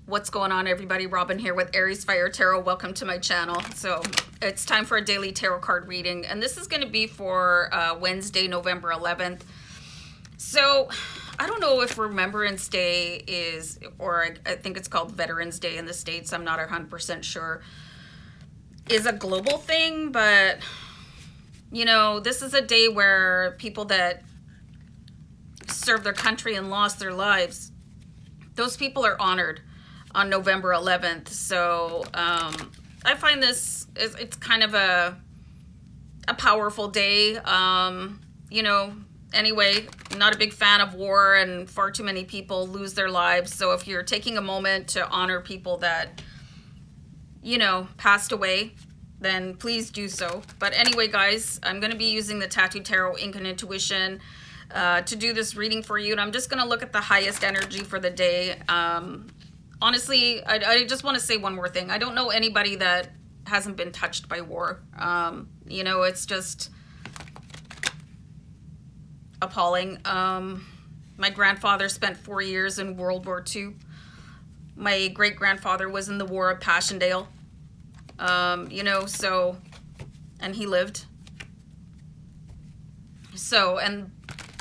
What's going on, everybody? Robin here with AriesFireTarot. Welcome to my channel. So it's time for a daily tarot card reading, and this is going to be for Wednesday, November 11th. So I don't know if Remembrance Day is, or I think it's called Veterans Day in the States. I'm not 100% sure. Is a global thing, but you know, this is a day where people that served their country and lost their lives, those people are honored on November 11th. So I find this it's kind of a powerful day. You know, anyway, not a big fan of war, and far too many people lose their lives. So if you're taking a moment to honor people that, you know, passed away, then please do so. But anyway, guys, I'm going to be using the Tattoo Tarot Ink and Intuition to do this reading for you, and I'm just going to look at the highest energy for the day. Honestly, I just want to say one more thing. I don't know anybody that hasn't been touched by war. You know, it's just appalling. My grandfather spent 4 years in World War II. My great-grandfather was in the War of Passchendaele. You know, so, and he lived. So, and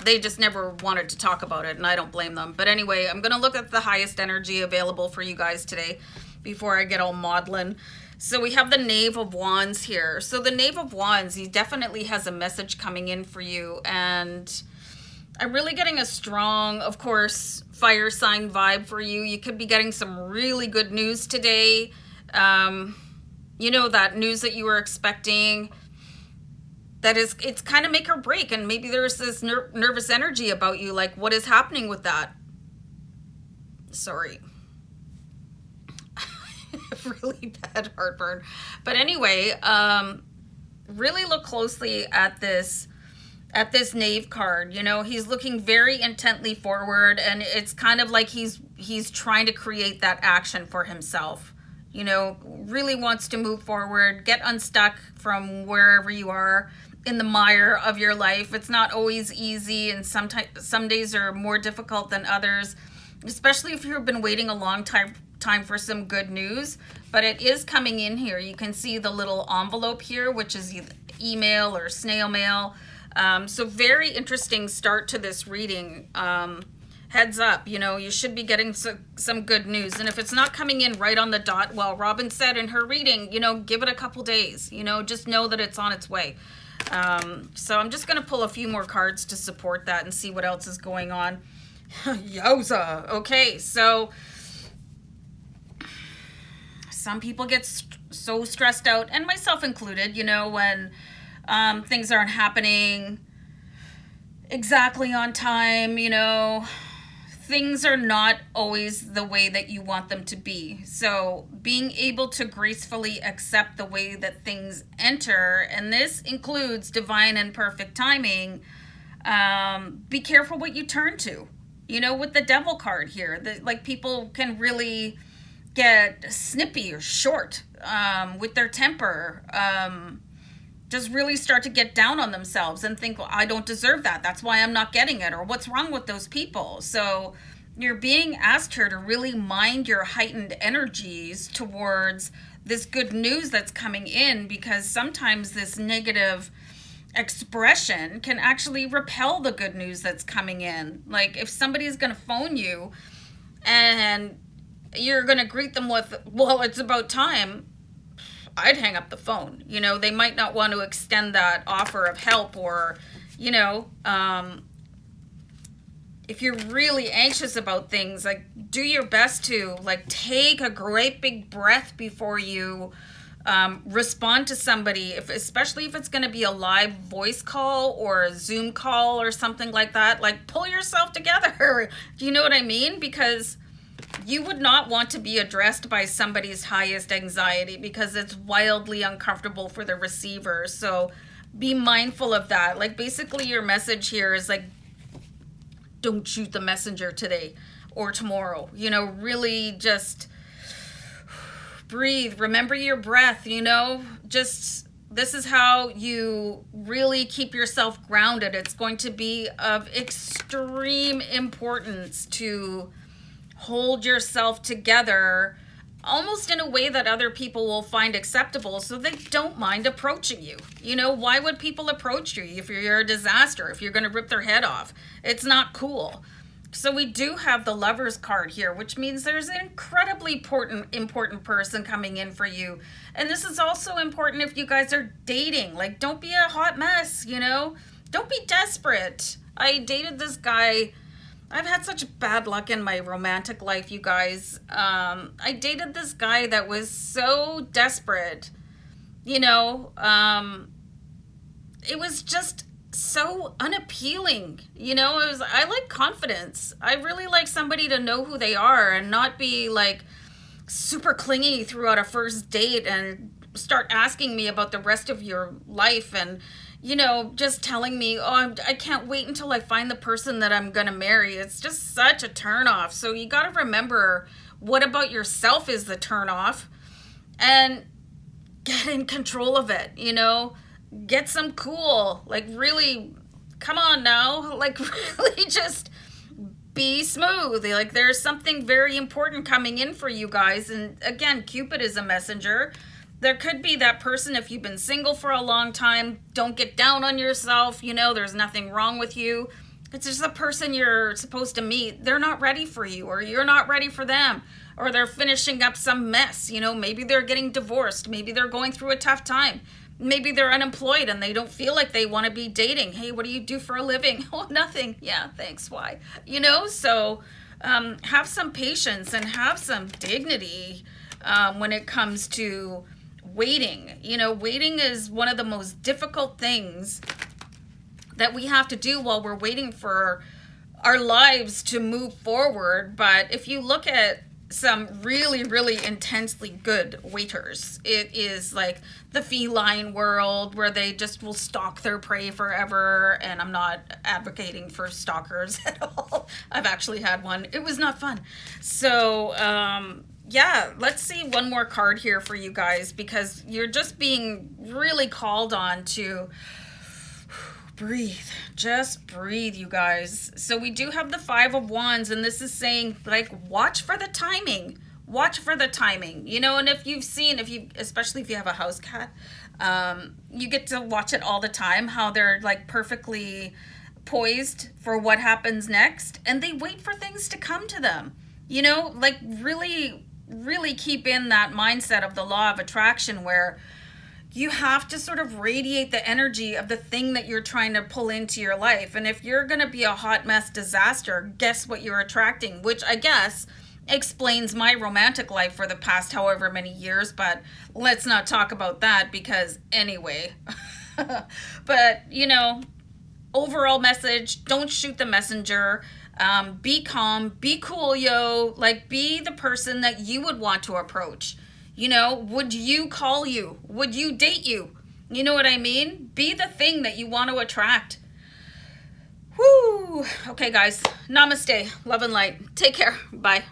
they just never wanted to talk about it, and I don't blame them. But anyway, I'm going to look at the highest energy available for you guys today before I get all maudlin. So we have the Knave of Wands here. So the Knave of Wands, he definitely has a message coming in for you, and I'm really getting a strong, of course, fire sign vibe for you. You could be getting some really good news today. You know, that news that you were expecting, that is, it's kind of make or break, and maybe there's this nervous energy about you, like what is happening with that? Sorry. Really bad heartburn. But anyway, really look closely at this Knave card. You know, he's looking very intently forward, and it's kind of like he's trying to create that action for himself. You know, really wants to move forward, get unstuck from wherever you are in the mire of your life. It's not always easy, and some days are more difficult than others, especially if you've been waiting a long time for some good news. But it is coming in here. You can see the little envelope here, which is either email or snail mail. So very interesting start to this reading. Heads up, you know, you should be getting some good news. And if it's not coming in right on the dot, well, Robin said in her reading, you know, give it a couple days, you know, just know that it's on its way. So I'm just going to pull a few more cards to support that and see what else is going on. Yowza. Okay, so some people get so stressed out, and myself included, you know, when things aren't happening exactly on time, you know. Things are not always the way that you want them to be. So being able to gracefully accept the way that things enter, and this includes divine and perfect timing, be careful what you turn to. You know, with the Devil card here, like people can really get snippy or short with their temper. Just really start to get down on themselves and think, well, I don't deserve that. That's why I'm not getting it. Or what's wrong with those people? So you're being asked here to really mind your heightened energies towards this good news that's coming in, because sometimes this negative expression can actually repel the good news that's coming in. Like if somebody's going to phone you and you're going to greet them with, well, it's about time, I'd hang up the phone. You know, they might not want to extend that offer of help, or, you know, if you're really anxious about things, like do your best to like take a great big breath before you respond to somebody, especially if it's going to be a live voice call or a Zoom call or something like that. Like pull yourself together. Do you know what I mean? Because you would not want to be addressed by somebody's highest anxiety, because it's wildly uncomfortable for the receiver. So be mindful of that. Like basically your message here is like, don't shoot the messenger today or tomorrow. You know, really just breathe. Remember your breath, you know, just this is how you really keep yourself grounded. It's going to be of extreme importance to hold yourself together almost in a way that other people will find acceptable, so they don't mind approaching you. You know, why would people approach you if you're a disaster, if you're going to rip their head off? It's not cool. So we do have the Lovers card here, which means there's an incredibly important person coming in for you. And this is also important if you guys are dating. Like, don't be a hot mess, you know? Don't be desperate. I dated this guy. I've had such bad luck in my romantic life, you guys. I dated this guy that was so desperate. You know, it was just so unappealing. You know, I like confidence. I really like somebody to know who they are and not be like super clingy throughout a first date and start asking me about the rest of your life and, you know, just telling me, oh, I can't wait until I find the person that I'm going to marry. It's just such a turnoff. So you got to remember, what about yourself is the turnoff, and get in control of it, you know? Get some cool, like really, come on now, like really just be smooth. Like, there's something very important coming in for you guys. And again, Cupid is a messenger. There could be that person, if you've been single for a long time, don't get down on yourself. You know, there's nothing wrong with you. It's just a person you're supposed to meet. They're not ready for you, or you're not ready for them, or they're finishing up some mess. You know, maybe they're getting divorced. Maybe they're going through a tough time. Maybe they're unemployed and they don't feel like they want to be dating. Hey, what do you do for a living? Oh, nothing. Yeah, thanks. Why? You know, so have some patience and have some dignity when it comes to waiting. You know, waiting is one of the most difficult things that we have to do while we're waiting for our lives to move forward. But if you look at some really, really intensely good waiters, it is like the feline world, where they just will stalk their prey forever. And I'm not advocating for stalkers at all. I've actually had one. It was not fun. So, yeah, let's see one more card here for you guys, because you're just being really called on to breathe. Just breathe, you guys. So we do have the Five of Wands, and this is saying, like, watch for the timing. Watch for the timing. You know, and especially if you have a house cat, you get to watch it all the time, how they're like perfectly poised for what happens next, and they wait for things to come to them. You know, like really, really keep in that mindset of the law of attraction, where you have to sort of radiate the energy of the thing that you're trying to pull into your life. And if you're going to be a hot mess disaster, guess what you're attracting? Which I guess explains my romantic life for the past however many years, but let's not talk about that, because anyway. But, you know, overall message, don't shoot the messenger. Be calm, be cool, yo. Like, be the person that you would want to approach. You know, would you call you? Would you date you? You know what I mean? Be the thing that you want to attract. Woo! Okay, guys. Namaste. Love and light. Take care. Bye.